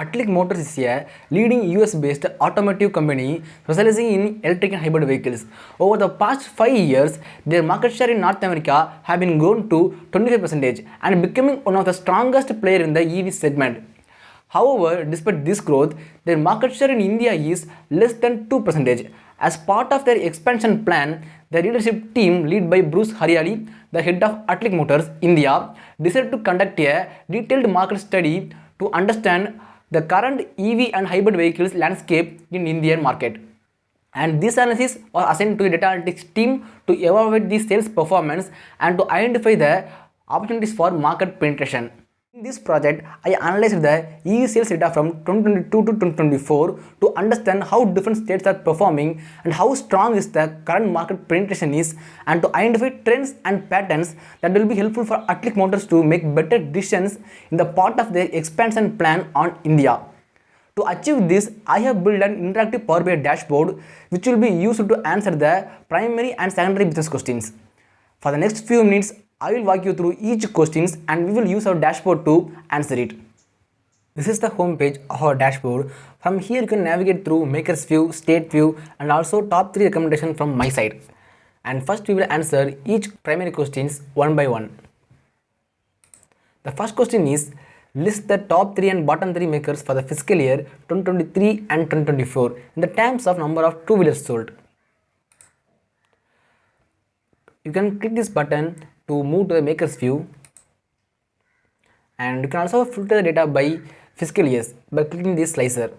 AtliQ Motors is a leading US-based automotive company specializing in electric and hybrid vehicles. Over the past 5 years, their market share in North America have been grown to 25% and becoming one of the strongest players in the EV segment. However, despite this growth, their market share in India is less than 2%. As part of their expansion plan, the leadership team led by Bruce Hariali, the head of AtliQ Motors India, decided to conduct a detailed market study to understand the current EV and hybrid vehicles landscape in Indian market. And this analysis was assigned to the data analytics team to evaluate the sales performance and to identify the opportunities for market penetration. In this project, I analyzed the EV sales data from 2022 to 2024 to understand how different states are performing and how strong is the current market penetration is, and to identify trends and patterns that will be helpful for AtliQ Motors to make better decisions in the part of their expansion plan on India. To achieve this, I have built an interactive Power BI dashboard which will be used to answer the primary and secondary business questions. For the next few minutes, I will walk you through each questions and we will use our dashboard to answer it. This is the home page of our dashboard. From here you can navigate through Maker's View, State View and also top 3 recommendations from my side. And first we will answer each primary questions one by one. The first question is, list the top 3 and bottom 3 makers for the fiscal year 2023 and 2024 in the terms of number of two-wheelers sold. You can click this button to move to the Maker's View, and you can also filter the data by fiscal years by clicking this slicer,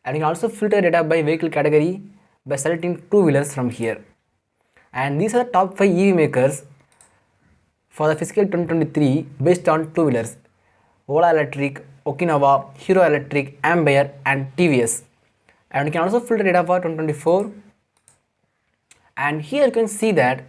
and you can also filter data by vehicle category by selecting two-wheelers from here. And these are the top 5 EV makers for the fiscal 2023 based on two-wheelers: Ola Electric, Okinawa, Hero Electric, Ambire and TVS. And you can also filter data for 2024, and here you can see that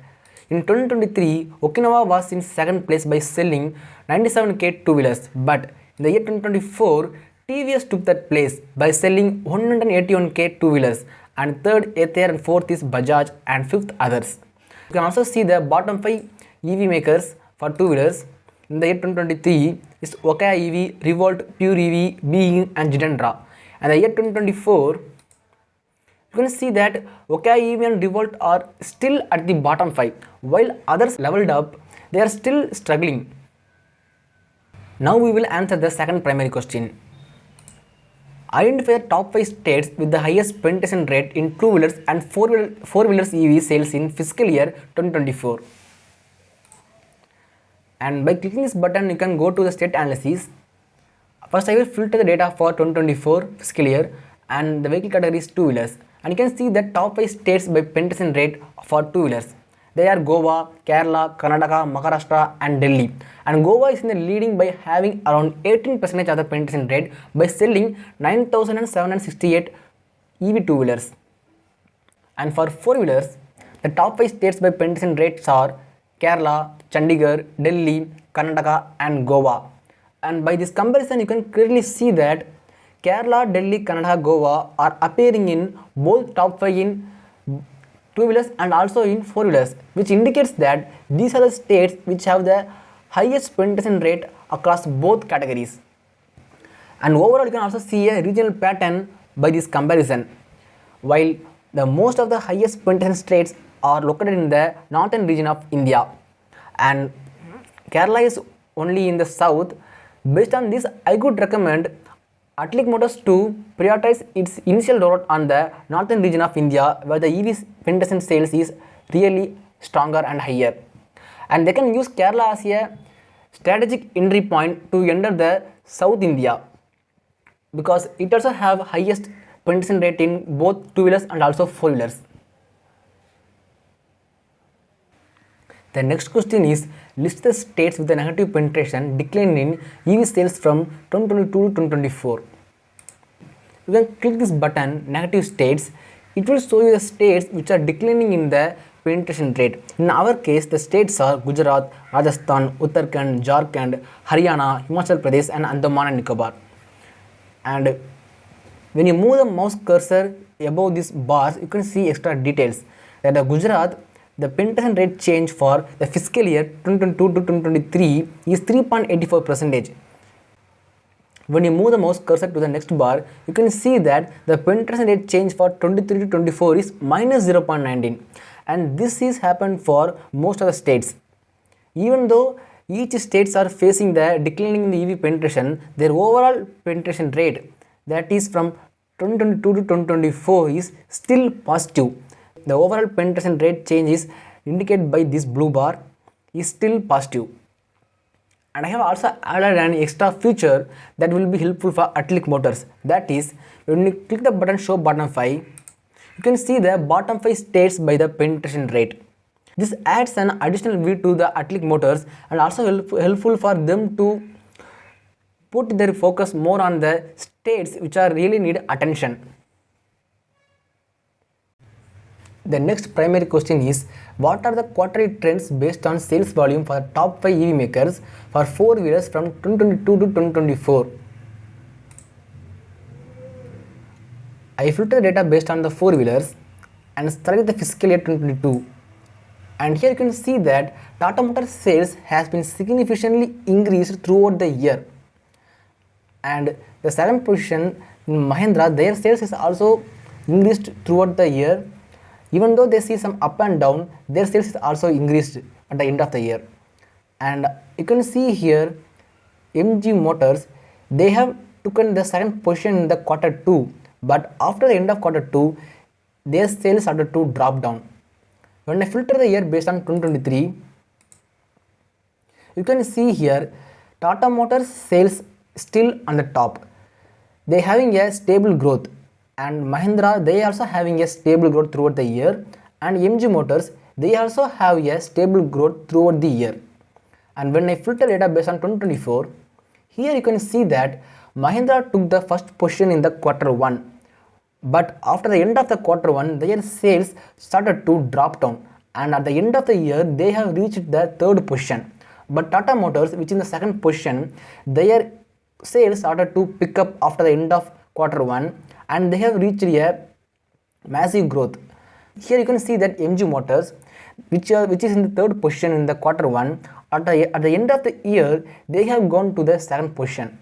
in 2023, Okinawa was in second place by selling 97k two-wheelers, but in the year 2024, TVS took that place by selling 181k two-wheelers, and third, Ather and fourth is Bajaj and fifth others. You can also see the bottom 5 EV makers for two-wheelers in the year 2023 is Okaya EV, Revolt, Pure EV, Being and Jitendra. And the year 2024, you can see that Okaya EV and Revolt are still at the bottom 5, while others leveled up, they are still struggling. Now we will answer the second primary question. Identify the top 5 states with the highest penetration rate in two-wheelers and four-wheelers EV sales in fiscal year 2024. And by clicking this button, you can go to the state analysis. First, I will filter the data for 2024 fiscal year, and the vehicle category is two-wheelers. And you can see the top 5 states by penetration rate for two-wheelers. They are Goa, Kerala, Karnataka, Maharashtra and Delhi. And Goa is in the leading by having around 18% of the penetration rate by selling 9,768 EV two-wheelers. And for four-wheelers, the top 5 states by penetration rates are Kerala, Chandigarh, Delhi, Karnataka and Goa. And by this comparison, you can clearly see that Kerala, Delhi, Karnataka, Goa are appearing in both top 5 in two-wheelers and also in four-wheelers, which indicates that these are the states which have the highest penetration rate across both categories. And overall, you can also see a regional pattern by this comparison. While the most of the highest penetration states are located in the northern region of India, and Kerala is only in the south. Based on this, I could recommend AtliQ Motors to prioritize its initial rollout on the northern region of India, where the EV penetration sales is really stronger and higher. And they can use Kerala as a strategic entry point to enter the South India, because it also have highest penetration rate in both two-wheelers and also four-wheelers. The next question is, list the states with a negative penetration decline in EV sales from 2022 to 2024. You can click this button, negative states. It will show you the states which are declining in the penetration rate. In our case, the states are Gujarat, Rajasthan, Uttarakhand, Jharkhand, Haryana, Himachal Pradesh and Andaman and Nicobar. And when you move the mouse cursor above these bars, you can see extra details. That the Gujarat, the penetration rate change for the fiscal year 2022 to 2023 is 3.84%. When you move the mouse cursor to the next bar, you can see that the penetration rate change for 23 to 24 is minus 0.19, and this is happened for most of the states. Even though each states are facing the declining in the EV penetration, their overall penetration rate, that is from 2022 to 2024, is still positive. The overall penetration rate change is indicated by this blue bar is still positive. And I have also added an extra feature that will be helpful for AtliQ Motors. That is, when you click the button show bottom 5, you can see the bottom 5 states by the penetration rate. This adds an additional view to the AtliQ Motors and also helpful for them to put their focus more on the states which are really need attention. The next primary question is, what are the quarterly trends based on sales volume for the top 5 EV makers for 4-wheelers from 2022 to 2024? I filter data based on the 4-wheelers and started the fiscal year 2022. And here you can see that Tata Motors sales has been significantly increased throughout the year. And the second position in Mahindra, their sales is also increased throughout the year. Even though they see some up and down, their sales is also increased at the end of the year. And you can see here MG Motors, they have taken the second position in the quarter 2, but after the end of quarter 2, their sales started to drop down. When I filter the year based on 2023, you can see here Tata Motors sales still on the top. They having a stable growth, and Mahindra, they also having a stable growth throughout the year, and MG Motors, they also have a stable growth throughout the year. And when I filter data based on 2024, here you can see that Mahindra took the first position in the quarter 1, but after the end of the quarter 1, their sales started to drop down, and at the end of the year, they have reached the third position. But Tata Motors, which is in the second position, their sales started to pick up after the end of quarter 1, and they have reached a massive growth. Here you can see that MG Motors, which is in the third position in the quarter 1, at the end of the year, they have gone to the second position.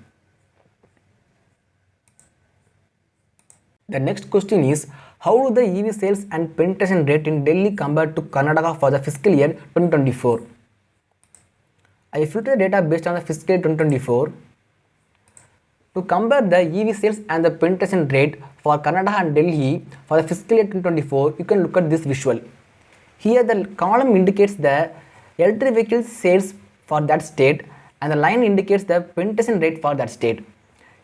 The next question is, how do the EV sales and penetration rate in Delhi compare to Karnataka for the fiscal year 2024? I filtered data based on the fiscal year 2024. To compare the EV sales and the penetration rate for Karnataka and Delhi for the fiscal year 2024, you can look at this visual. Here the column indicates the electric vehicle sales for that state, and the line indicates the penetration rate for that state.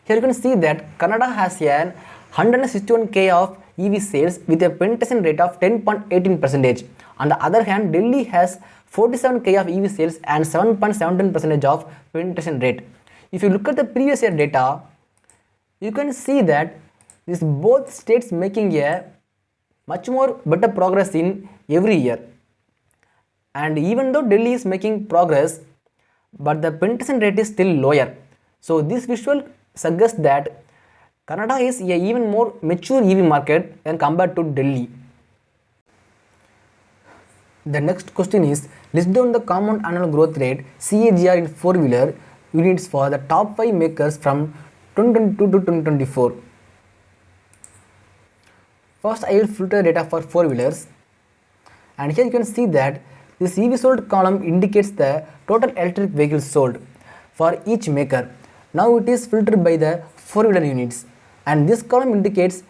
Here you can see that Karnataka has a 161k of EV sales with a penetration rate of 10.18%. On the other hand, Delhi has 47k of EV sales and 7.17% of penetration rate. If you look at the previous year data, you can see that these both states making a much more better progress in every year. And even though Delhi is making progress, but the penetration rate is still lower. So this visual suggests that Canada is a even more mature EV market than compared to Delhi. The next question is, list down the compound annual growth rate CAGR in 4-wheeler units for the top 5 makers from 2022 to 2024. First, I will filter data for 4-wheelers, and here you can see that this EV sold column indicates the total electric vehicles sold for each maker. Now it is filtered by the 4-wheeler units, and this column indicates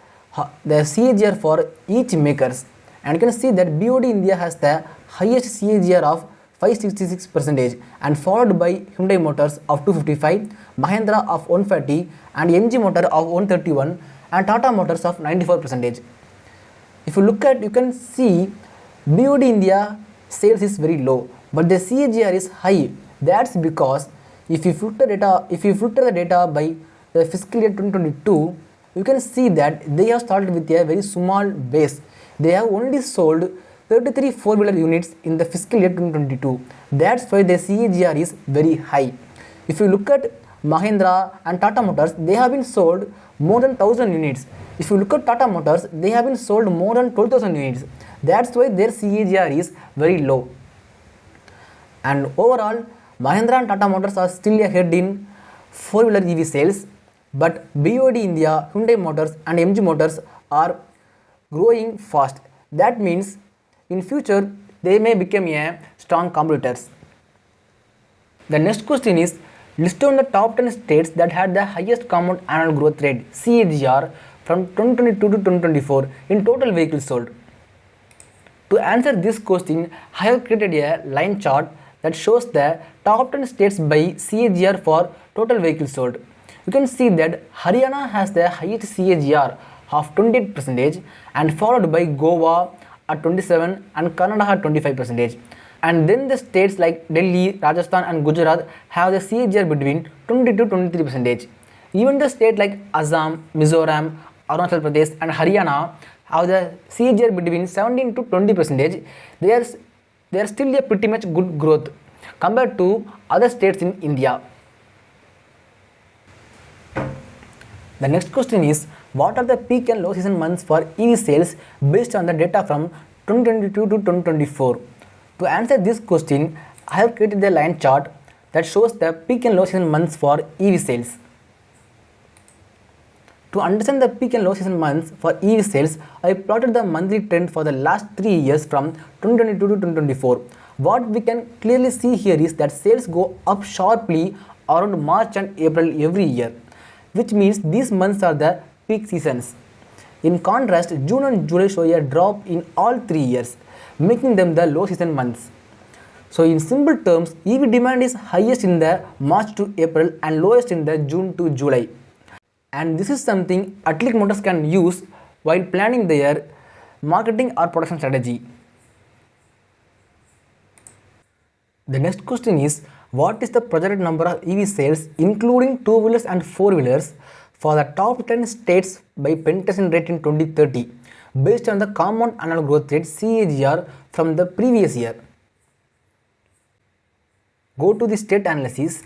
the CAGR for each makers. And you can see that BOD India has the highest CAGR of 566% and followed by Hyundai Motors of 255, Mahindra of 140, and MG Motor of 131, and Tata Motors of 94%. If you look at, you can see BOD India sales is very low, but the CAGR is high. That's because if you filter the data by the fiscal year 2022, you can see that they have started with a very small base. They have only sold 33 4-wheeler units in the fiscal year 2022. That's why the CAGR is very high. If you look at Mahindra and Tata Motors, they have been sold more than 1000 units. If you look at Tata Motors, they have been sold more than 12,000 units. That's why their CAGR is very low. And overall, Mahindra and Tata Motors are still ahead in 4-wheeler EV sales, But BOD India, Hyundai Motors and MG Motors are growing fast. That means in future they may become a strong competitors. The next question is list down the top 10 states that had the highest compound annual growth rate CAGR from 2022 to 2024 in total vehicles sold. To answer this question, I have created a line chart that shows the top 10 states by CAGR for total vehicles sold. You can see that Haryana has the highest CAGR of 28% and followed by Goa at 27 and Karnataka at 25%. And then the states like Delhi, Rajasthan and Gujarat have the CAGR between 20 to 23%. Even the states like Assam, Mizoram, Arunachal Pradesh and Haryana have the CAGR between 17 to 20%. They are still a pretty much good growth compared to other states in India. The next question is what are the peak and low season months for EV sales based on the data from 2022 to 2024? To answer this question, I have created a line chart that shows the peak and low season months for EV sales. To understand the peak and low season months for EV sales, I plotted the monthly trend for the last 3 years from 2022 to 2024. What we can clearly see here is that sales go up sharply around March and April every year, which means these months are the peak seasons. In contrast, June and July show a drop in all 3 years, making them the low season months. So in simple terms, EV demand is highest in the March to April and lowest in the June to July. And this is something AtliQ Motors can use while planning their marketing or production strategy. The next question is what is the projected number of EV sales including two-wheelers and four-wheelers for the top 10 states by penetration rate in 2030 based on the compound annual growth rate CAGR from the previous year. Go to the state analysis.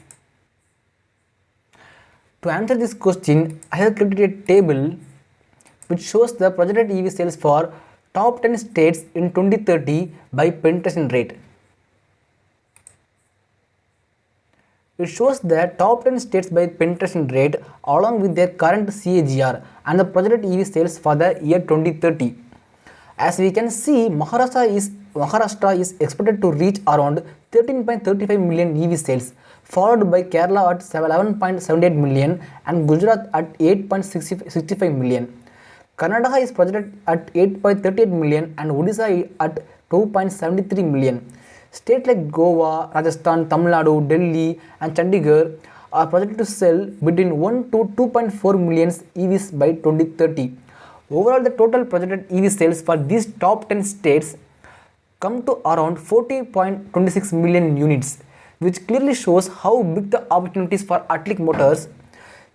To answer this question, I have created a table which shows the projected EV sales for top 10 states in 2030 by penetration rate. It shows the top 10 states by penetration rate along with their current CAGR and the projected EV sales for the year 2030. As we can see, Maharashtra is expected to reach around 13.35 million EV sales, followed by Kerala at 11.78 million and Gujarat at 8.65 million. Karnataka is projected at 8.38 million and Odisha at 2.73 million. States like Goa, Rajasthan, Tamil Nadu, Delhi and Chandigarh are projected to sell between 1 to 2.4 million EVs by 2030. Overall, the total projected EV sales for these top 10 states come to around 40.26 million units, which clearly shows how big the opportunities for AtliQ Motors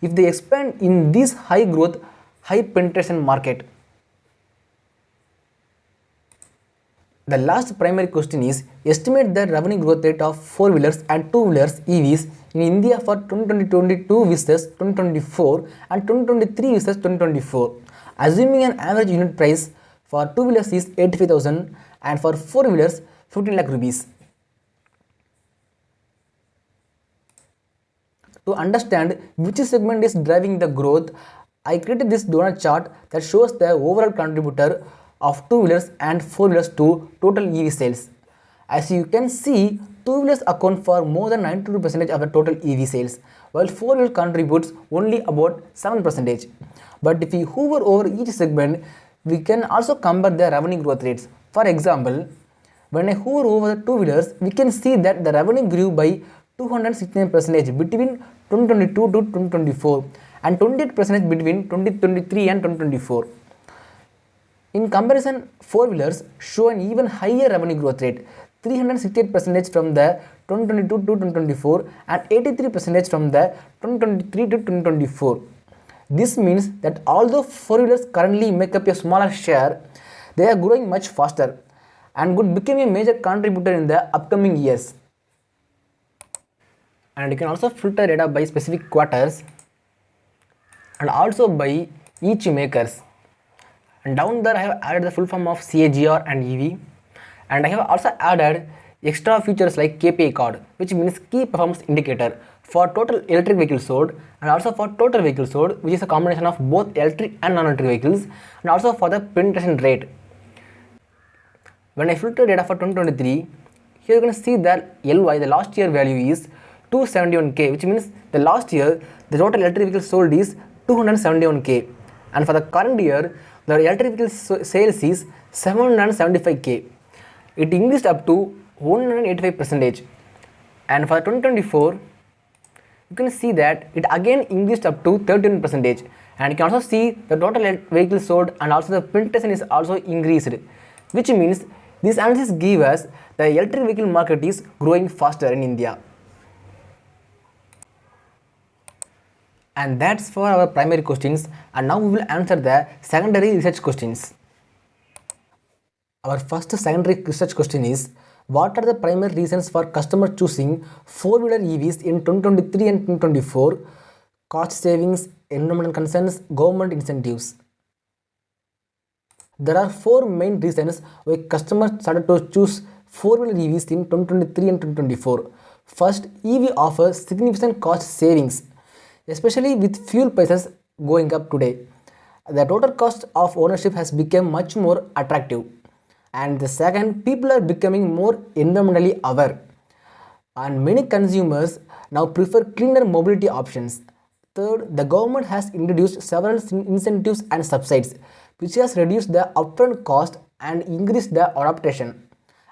if they expand in this high growth, high penetration market. The last primary question is estimate the revenue growth rate of four-wheelers and two-wheelers EVs in India for 2022 versus 2024 and 2023 versus 2024, assuming an average unit price for two-wheelers is 85,000 and for four-wheelers 15 lakh rupees. To understand which segment is driving the growth, I created this donut chart that shows the overall contributor of two-wheelers and four-wheelers to total EV sales. As you can see, two-wheelers account for more than 92% of the total EV sales, while four-wheelers contributes only about 7%. But if we hover over each segment, we can also compare the revenue growth rates. For example, when I hover over the two-wheelers, we can see that the revenue grew by 269% between 2022 to 2024 and 28% between 2023 and 2024. In comparison, four-wheelers show an even higher revenue growth rate, 368% from the 2022 to 2024 and 83% from the 2023 to 2024. This means that although four-wheelers currently make up a smaller share, they are growing much faster and could become a major contributor in the upcoming years. And you can also filter data by specific quarters and also by each makers. And down there I have added the full form of CAGR and EV, and I have also added extra features like KPI card, which means key performance indicator for total electric vehicles sold and also for total vehicles sold, which is a combination of both electric and non-electric vehicles, and also for the penetration rate. When I filter data for 2023, here you can see that LY, the last year value is 271k, which means the last year the total electric vehicles sold is 271k, and for the current year the electric vehicle sales is 775k. It increased up to 185%, and for 2024 you can see that it again increased up to 13%, and you can also see the total vehicles sold and also the penetration is also increased, which means this analysis gives us the electric vehicle market is growing faster in India. And that's for our primary questions, and now we will answer the secondary research questions. Our first secondary research question is, what are the primary reasons for customers choosing four-wheeler EVs in 2023 and 2024? Cost savings, environmental concerns, government incentives. There are four main reasons why customers started to choose four-wheeler EVs in 2023 and 2024. First, EV offers significant cost savings, especially with fuel prices going up today. The total cost of ownership has become much more attractive. And the second, people are becoming more environmentally aware, and many consumers now prefer cleaner mobility options. Third, the government has introduced several incentives and subsidies, which has reduced the upfront cost and increased the adoption.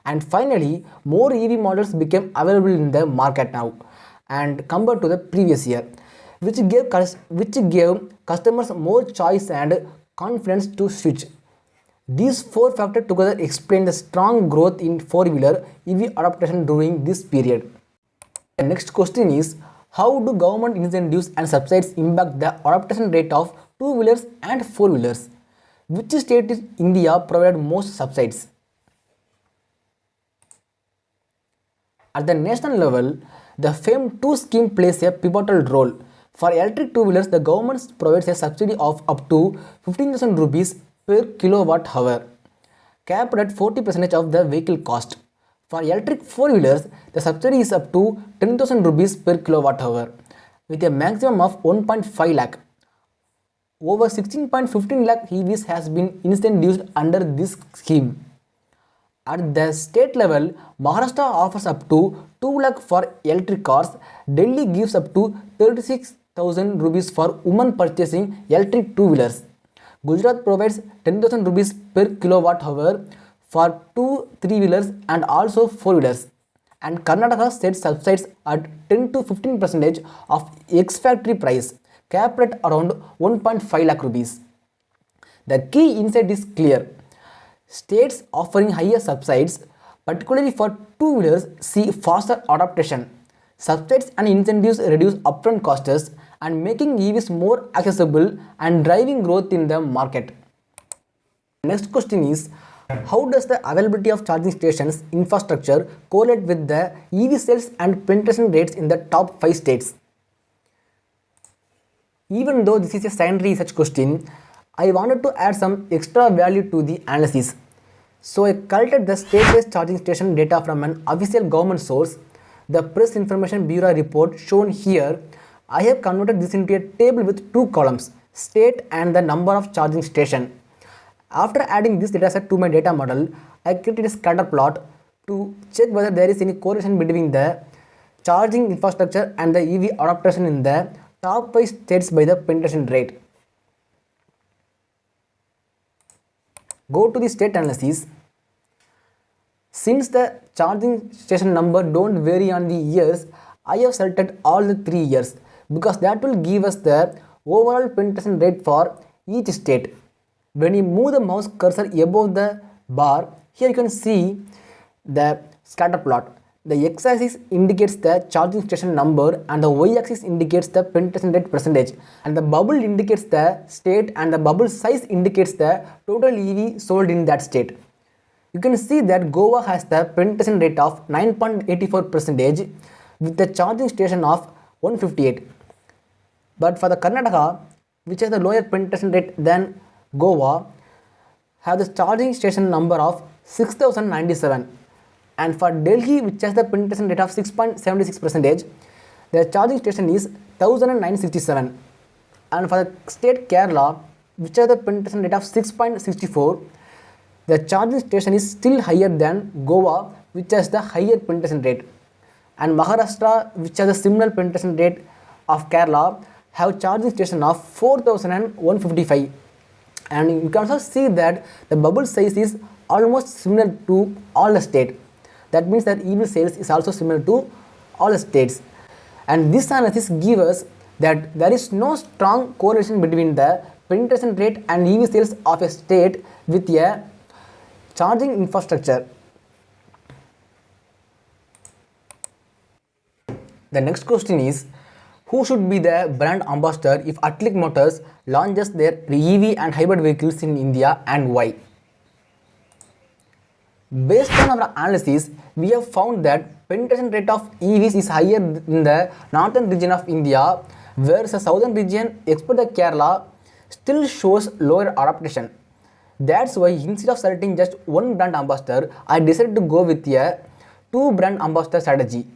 And finally, more EV models became available in the market now and compared to the previous year, which gave customers more choice and confidence to switch. These four factors together explain the strong growth in four-wheeler EV adoption during this period. The next question is, how do government incentives and subsidies impact the adoption rate of two-wheelers and four-wheelers? Which state in India provided most subsidies? At the national level, the FAME 2 scheme plays a pivotal role. For electric two-wheelers, the government provides a subsidy of up to 15,000 rupees per kilowatt hour, capped at 40% of the vehicle cost. For electric four-wheelers, the subsidy is up to 10,000 rupees per kilowatt hour, with a maximum of 1.5 lakh. Over 16.15 lakh EVs has been incentivized under this scheme. At the state level, Maharashtra offers up to 2 lakh for electric cars. Delhi gives up to 36,000 rupees for women purchasing electric two-wheelers. Gujarat provides 10,000 rupees per kilowatt hour for two three-wheelers and also four-wheelers. And Karnataka sets subsidies at 10 to 15% of ex-factory price, capped at around 1.5 lakh rupees. The key insight is clear. States offering higher subsidies, particularly for two-wheelers, see faster adoption. Subsidies and incentives reduce upfront costs and making EVs more accessible and driving growth in the market. Next question is, how does the availability of charging stations infrastructure correlate with the EV sales and penetration rates in the top 5 states? Even though this is a secondary research question, I wanted to add some extra value to the analysis. So I collected the state-based charging station data from an official government source, the Press Information Bureau report shown here. I have converted this into a table with two columns, state and the number of charging station. After adding this dataset to my data model, I created a scatter plot to check whether there is any correlation between the charging infrastructure and the EV adoption in the top 5 states by the penetration rate. Go to the state analysis. Since the charging station number don't vary on the years, I have selected all the 3 years because that will give us the overall penetration rate for each state. When you move the mouse cursor above the bar, here you can see the scatter plot. The x-axis indicates the charging station number and the y-axis indicates the penetration rate percentage, and the bubble indicates the state and the bubble size indicates the total EV sold in that state. You can see that Goa has the penetration rate of 9.84% with the charging station of 158. But for the Karnataka, which has the lower penetration rate than Goa, have the charging station number of 6097. And for Delhi, which has the penetration rate of 6.76%, their charging station is 1967. And for the state Kerala, which has the penetration rate of 6.64, the charging station is still higher than Goa, which has the higher penetration rate. And Maharashtra, which has a similar penetration rate of Kerala, have charging station of 4155. And you can also see that the bubble size is almost similar to all the state. That means that EV sales is also similar to all the states. And this analysis gives us that there is no strong correlation between the penetration rate and EV sales of a state with a charging infrastructure. The next question is, who should be the brand ambassador if AtliQ Motors launches their EV and hybrid vehicles in India, and why? Based on our analysis, we have found that penetration rate of EVs is higher in the northern region of India, whereas the southern region, except the Kerala, still shows lower adoption. That's why instead of selecting just one brand ambassador, I decided to go with a two brand ambassador strategy.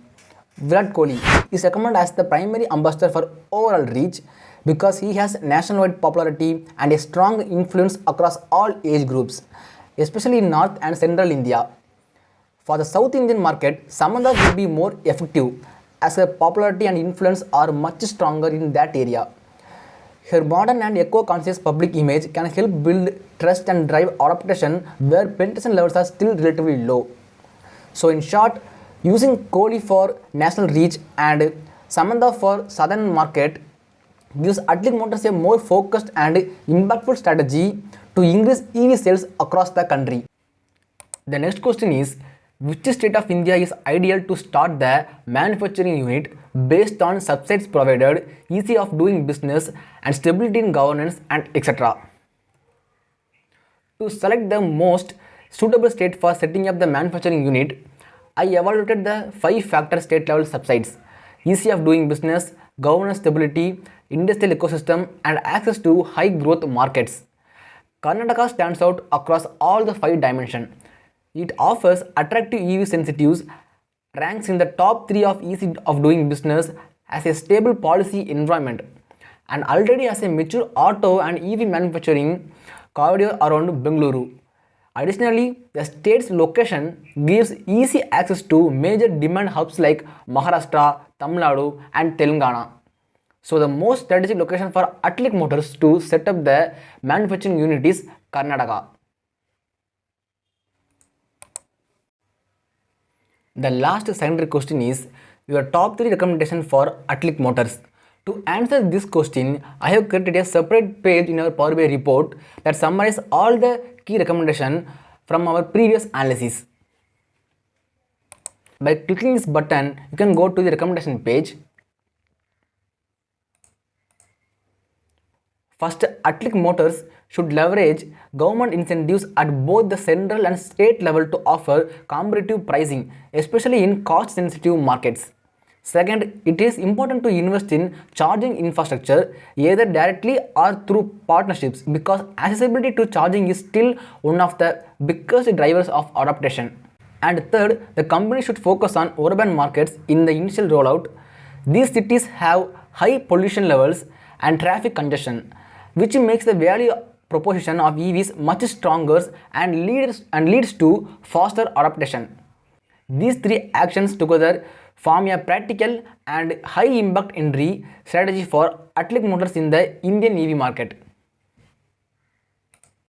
Virat Kohli is recommended as the primary ambassador for overall reach because he has nationwide popularity and a strong influence across all age groups, especially in North and Central India. For the South Indian market, Samantha will be more effective as her popularity and influence are much stronger in that area. Her modern and eco-conscious public image can help build trust and drive adoption where penetration levels are still relatively low. So in short, using Kohli for national reach and Samantha for southern market gives AtliQ Motors a more focused and impactful strategy to increase EV sales across the country. The next question is, which state of India is ideal to start the manufacturing unit based on subsidies provided, ease of doing business and stability in governance and etc. To select the most suitable state for setting up the manufacturing unit, I evaluated the 5-factor state level subsidies: ease of doing business, governance stability, industrial ecosystem and access to high growth markets. Karnataka stands out across all the 5 dimensions. It offers attractive EV sensitives, ranks in the top 3 of ease of doing business, has a stable policy environment, and already has a mature auto and EV manufacturing corridor around Bengaluru. Additionally, the state's location gives easy access to major demand hubs like Maharashtra, Tamil Nadu, and Telangana. So, the most strategic location for AtliQ Motors to set up the manufacturing unit is Karnataka. The last secondary question is your top 3 recommendations for AtliQ Motors. To answer this question, I have created a separate page in our Power BI report that summarizes all the key recommendations from our previous analysis. By clicking this button, you can go to the recommendation page. First, AtliQ Motors should leverage government incentives at both the central and state level to offer competitive pricing, especially in cost-sensitive markets. Second, it is important to invest in charging infrastructure either directly or through partnerships because accessibility to charging is still one of the biggest drivers of adoption. And third, the company should focus on urban markets in the initial rollout. These cities have high pollution levels and traffic congestion, which makes the value proposition of EVs much stronger and leads to faster adoption. These 3 actions together form a practical and high impact entry strategy for AtliQ Motors in the Indian EV market.